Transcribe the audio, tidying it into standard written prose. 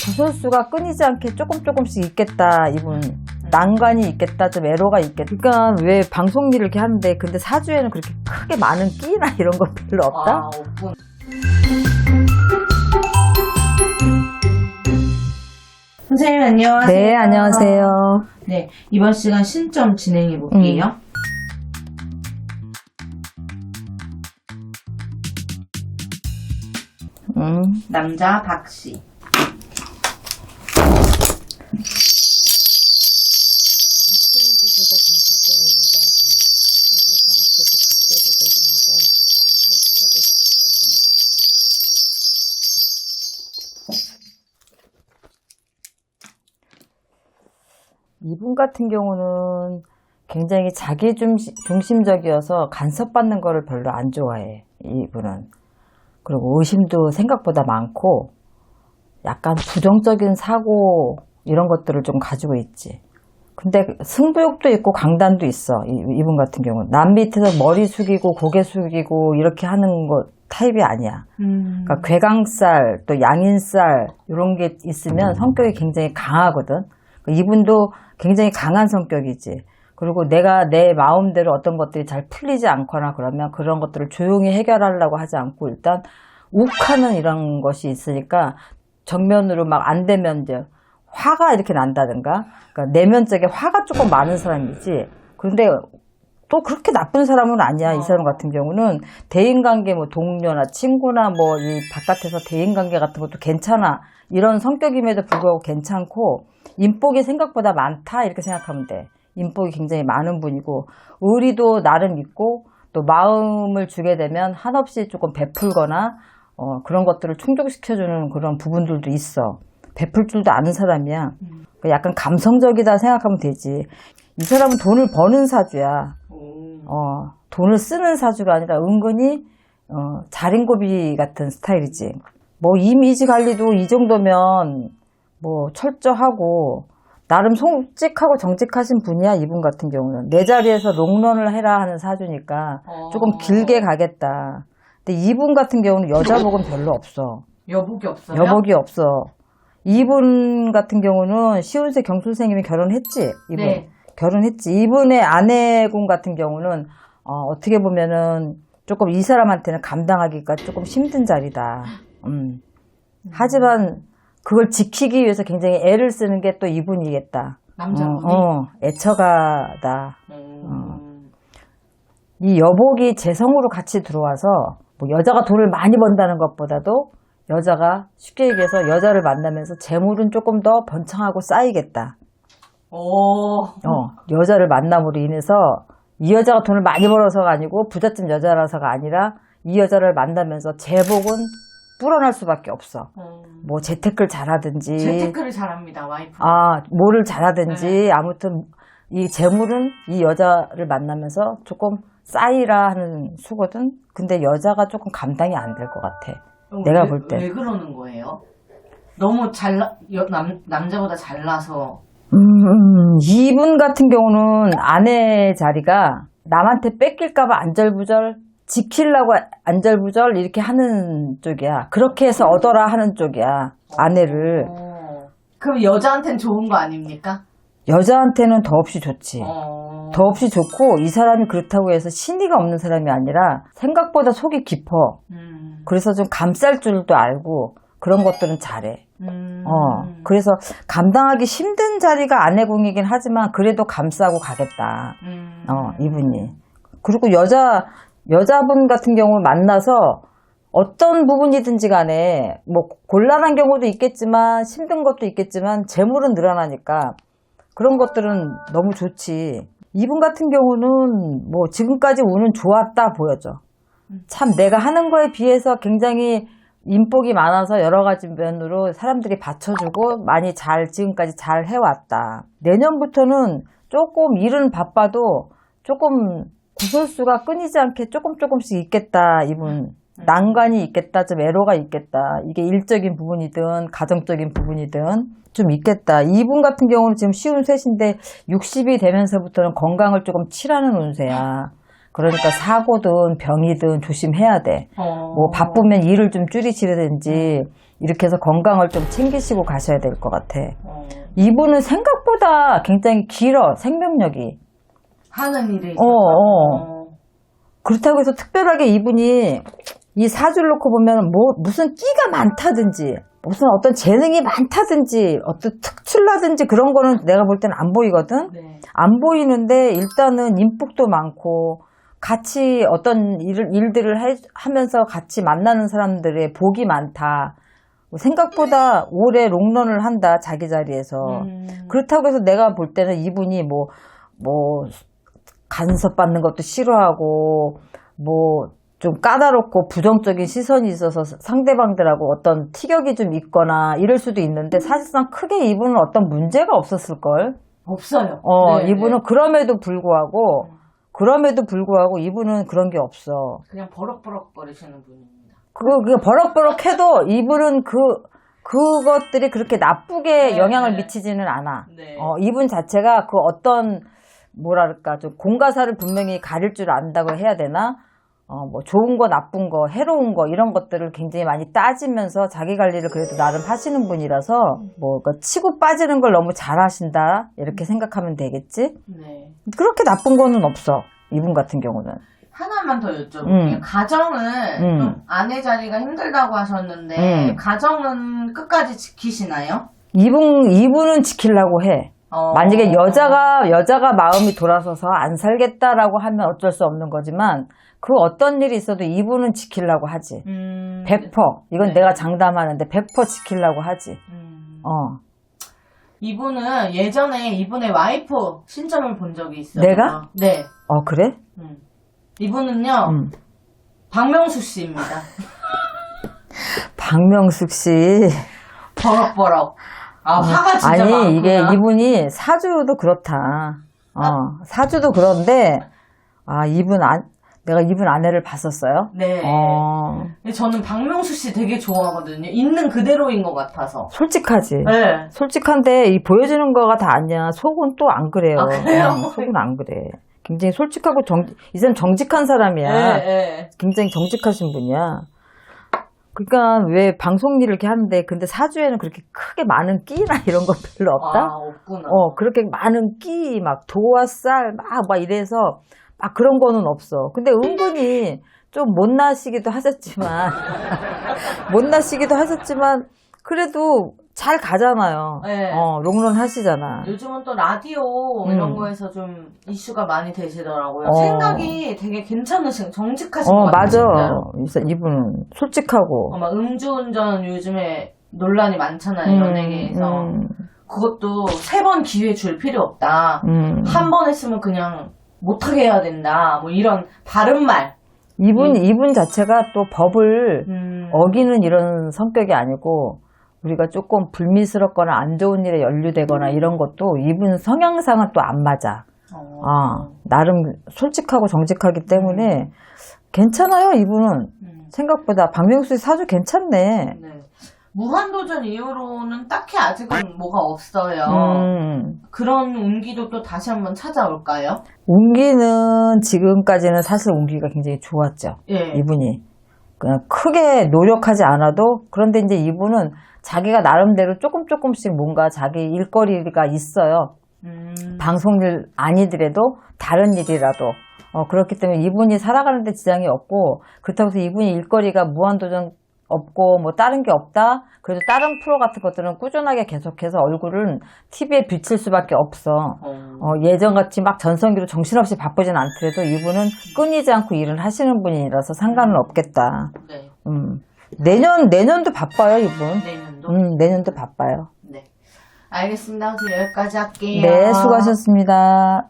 구설수가 끊이지 않게 조금씩 있겠다. 이분 난관이 있겠다. 좀 애로가 있겠다. 그러니까 왜 방송 일을 이렇게 하는데 근데 사주에는 그렇게 크게 많은 끼나 이런 거 별로 없다? 없군. 선생님 안녕하세요. 네, 안녕하세요. 네, 이번 시간 신점 진행해 볼게요. 남자 박씨. 이분 같은 경우는 굉장히 자기 중심적이어서 간섭받는 거를 별로 안 좋아해. 이분은. 그리고 의심도 생각보다 많고 약간 부정적인 사고 이런 것들을 좀 가지고 있지. 근데 승부욕도 있고 강단도 있어. 이분 같은 경우는. 남 밑에서 머리 숙이고 고개 숙이고 이렇게 하는 거 타입이 아니야. 그러니까 괴강살 또 양인살 이런 게 있으면 성격이 굉장히 강하거든. 이분도 굉장히 강한 성격이지. 그리고 내가 내 마음대로 어떤 것들이 잘 풀리지 않거나 그러면 그런 것들을 조용히 해결하려고 하지 않고 일단 욱하는 이런 것이 있으니까 정면으로 막 안 되면 이제 화가 이렇게 난다든가 그러니까 내면적에 화가 조금 많은 사람이지. 그런데 또 그렇게 나쁜 사람은 아니야. 이 사람 같은 경우는 대인관계 뭐 동료나 친구나 뭐 이 바깥에서 대인관계 같은 것도 괜찮아. 이런 성격임에도 불구하고 괜찮고 인복이 생각보다 많다 이렇게 생각하면 돼. 인복이 굉장히 많은 분이고 의리도 나름 있고 또 마음을 주게 되면 한없이 조금 베풀거나 그런 것들을 충족시켜주는 그런 부분들도 있어. 베풀 줄도 아는 사람이야. 약간 감성적이다 생각하면 되지. 이 사람은 돈을 버는 사주야. 돈을 쓰는 사주가 아니라 은근히 자린고비 같은 스타일이지. 뭐 이미지 관리도 이 정도면 뭐 철저하고 나름 솔직하고 정직하신 분이야. 이분 같은 경우는 내 자리에서 롱런을 해라 하는 사주니까 조금 길게 가겠다. 근데 이분 같은 경우는 여자복은 별로 없어. 여복이 없어요? 여복이 없어. 이분 같은 경우는 시운세 경술생님이 결혼했지. 이분 네. 결혼했지. 이분의 아내분 같은 경우는 어떻게 보면은 조금 이 사람한테는 감당하기가 조금 힘든 자리다. 하지만 그걸 지키기 위해서 굉장히 애를 쓰는 게 또 이분이겠다. 남자분이? 애처가다. 이 여복이 재성으로 같이 들어와서 뭐 여자가 돈을 많이 번다는 것보다도 여자가 쉽게 얘기해서 여자를 만나면서 재물은 조금 더 번창하고 쌓이겠다. 여자를 만남으로 인해서 이 여자가 돈을 많이 벌어서가 아니고 부잣집 여자라서가 아니라 이 여자를 만나면서 재복은 불어날 수밖에 없어. 뭐 재테크를 잘하든지. 재테크를 잘합니다, 와이프. 뭐를 잘하든지. 아무튼 이 재물은 이 여자를 만나면서 조금 쌓이라 하는 수거든. 근데 여자가 조금 감당이 안 될 것 같아. 내가 볼 때. 왜 그러는 거예요? 너무 남자보다 잘나서. 이분 같은 경우는 아내 자리가 남한테 뺏길까봐 안절부절 지키려고 안절부절 이렇게 하는 쪽이야. 그렇게 해서 얻어라 하는 쪽이야. 아내를. 그럼 여자한테는 좋은 거 아닙니까? 여자한테는 더없이 좋지. 더없이 좋고 이 사람이 그렇다고 해서 신의가 없는 사람이 아니라 생각보다 속이 깊어. 그래서 좀 감쌀 줄도 알고 그런 것들은 잘해. 그래서 감당하기 힘든 자리가 아내궁이긴 하지만 그래도 감싸고 가겠다. 이분이. 그리고 여자분 같은 경우 만나서 어떤 부분이든지 간에 뭐 곤란한 경우도 있겠지만 힘든 것도 있겠지만 재물은 늘어나니까 그런 것들은 너무 좋지. 이분 같은 경우는 뭐 지금까지 운은 좋았다 보여져. 참 내가 하는 거에 비해서 굉장히 인복이 많아서 여러 가지 면으로 사람들이 받쳐주고 많이 지금까지 잘 해왔다. 내년부터는 조금 일은 바빠도 조금 구설수가 끊이지 않게 조금씩 있겠다. 이분 난관이 있겠다. 좀 애로가 있겠다. 이게 일적인 부분이든 가정적인 부분이든 좀 있겠다. 이분 같은 경우는 지금 시운셋인데 60이 되면서부터는 건강을 조금 치라는 운세야. 그러니까 사고든 병이든 조심해야 돼. 뭐 바쁘면 일을 좀 줄이시든지 이렇게 해서 건강을 좀 챙기시고 가셔야 될 것 같아. 어, 이분은 생각보다 굉장히 길어, 생명력이. 하는 일이 있어서. 어. 그렇다고 해서 특별하게 이분이 이 사주를 놓고 보면 무슨 끼가 많다든지, 무슨 어떤 재능이 많다든지, 어떤 특출나든지 그런 거는 내가 볼 때는 안 보이거든? 네. 안 보이는데 일단은 인복도 많고, 같이 어떤 일들을 하면서 같이 만나는 사람들의 복이 많다. 생각보다 오래 롱런을 한다, 자기 자리에서. 그렇다고 해서 내가 볼 때는 이분이 간섭받는 것도 싫어하고, 좀 까다롭고 부정적인 시선이 있어서 상대방들하고 어떤 티격이 좀 있거나 이럴 수도 있는데 사실상 크게 이분은 어떤 문제가 없었을걸? 없어요. 네, 이분은 네. 그럼에도 불구하고 이분은 그런 게 없어. 그냥 버럭버럭 거리시는 분입니다. 그게 버럭버럭 해도 이분은 그것들이 그렇게 나쁘게 네, 영향을 네. 미치지는 않아. 네. 이분 자체가 그 어떤, 뭐랄까, 좀 공과사를 분명히 가릴 줄 안다고 해야 되나? 좋은 거, 나쁜 거, 해로운 거, 이런 것들을 굉장히 많이 따지면서 자기 관리를 그래도 나름 하시는 분이라서, 치고 빠지는 걸 너무 잘 하신다? 이렇게 생각하면 되겠지? 네. 그렇게 나쁜 거는 없어. 이분 같은 경우는. 하나만 더 여쭤볼게요. 가정은 좀 아내 자리가 힘들다고 하셨는데 가정은 끝까지 지키시나요? 이분은 지키려고 해. 만약에 여자가 마음이 돌아서서 안 살겠다라고 하면 어쩔 수 없는 거지만 그 어떤 일이 있어도 이분은 지키려고 하지. 100%. 이건 네. 내가 장담하는데 100% 지키려고 하지. 이분은 예전에 이분의 와이프 신점을 본 적이 있어요. 내가? 네. 그래? 이분은요, 박명수 씨입니다. 박명숙 씨. 버럭버럭. 화가 진짜 아니, 많구나. 이게 이분이 사주도 그렇다. 사주도 그런데, 내가 이분 아내를 봤었어요. 네. 저는 박명수 씨 되게 좋아하거든요. 있는 그대로인 것 같아서. 솔직하지. 네. 솔직한데 이 보여지는 거가 다 아니야. 속은 또 안 그래요. 그래요? 속은 안 그래. 굉장히 솔직하고 이 사람 정직한 사람이야. 네. 굉장히 정직하신 분이야. 그러니까 왜 방송 일을 이렇게 하는데 근데 사주에는 그렇게 크게 많은 끼나 이런 거 별로 없다? 없구나. 그렇게 많은 끼, 막 도와 쌀, 막 이래서 막 그런 거는 없어. 근데 은근히 좀 못나시기도 하셨지만 그래도 잘 가잖아요. 네. 롱런 하시잖아. 요즘은 또 라디오 이런 거에서 좀 이슈가 많이 되시더라고요. 어. 생각이 되게 괜찮으신, 정직하신 것 같아요. 맞아. 진짜로. 이분은 솔직하고. 막 음주운전 요즘에 논란이 많잖아요, 연예계에서. 그것도 3번 기회 줄 필요 없다. 한 번 했으면 그냥 못하게 해야 된다. 이런 바른말. 이분 자체가 또 법을 어기는 이런 성격이 아니고, 우리가 조금 불미스럽거나 안 좋은 일에 연루되거나 이런 것도 이분 성향상은 또 안 맞아. 나름 솔직하고 정직하기 때문에 괜찮아요, 이분은. 생각보다. 박명수 사주 괜찮네. 네. 무한도전 이후로는 딱히 아직은 뭐가 없어요. 그런 운기도 또 다시 한번 찾아올까요? 운기는 지금까지는 사실 운기가 굉장히 좋았죠. 예. 이분이. 그냥 크게 노력하지 않아도, 그런데 이제 이분은 자기가 나름대로 조금씩 뭔가 자기 일거리가 있어요. 방송일 아니더라도 다른 일이라도. 그렇기 때문에 이분이 살아가는데 지장이 없고, 그렇다고 해서 이분이 일거리가 무한도전 없고 다른 게 없다? 그래도 다른 프로 같은 것들은 꾸준하게 계속해서 얼굴은 TV에 비칠 수밖에 없어. 예전같이 막 전성기로 정신없이 바쁘진 않더라도 이분은 끊이지 않고 일을 하시는 분이라서 상관은 없겠다. 네. 내년도 바빠요, 이분. 내년도? 내년도 바빠요. 네. 알겠습니다. 그래서 여기까지 할게요. 네, 수고하셨습니다.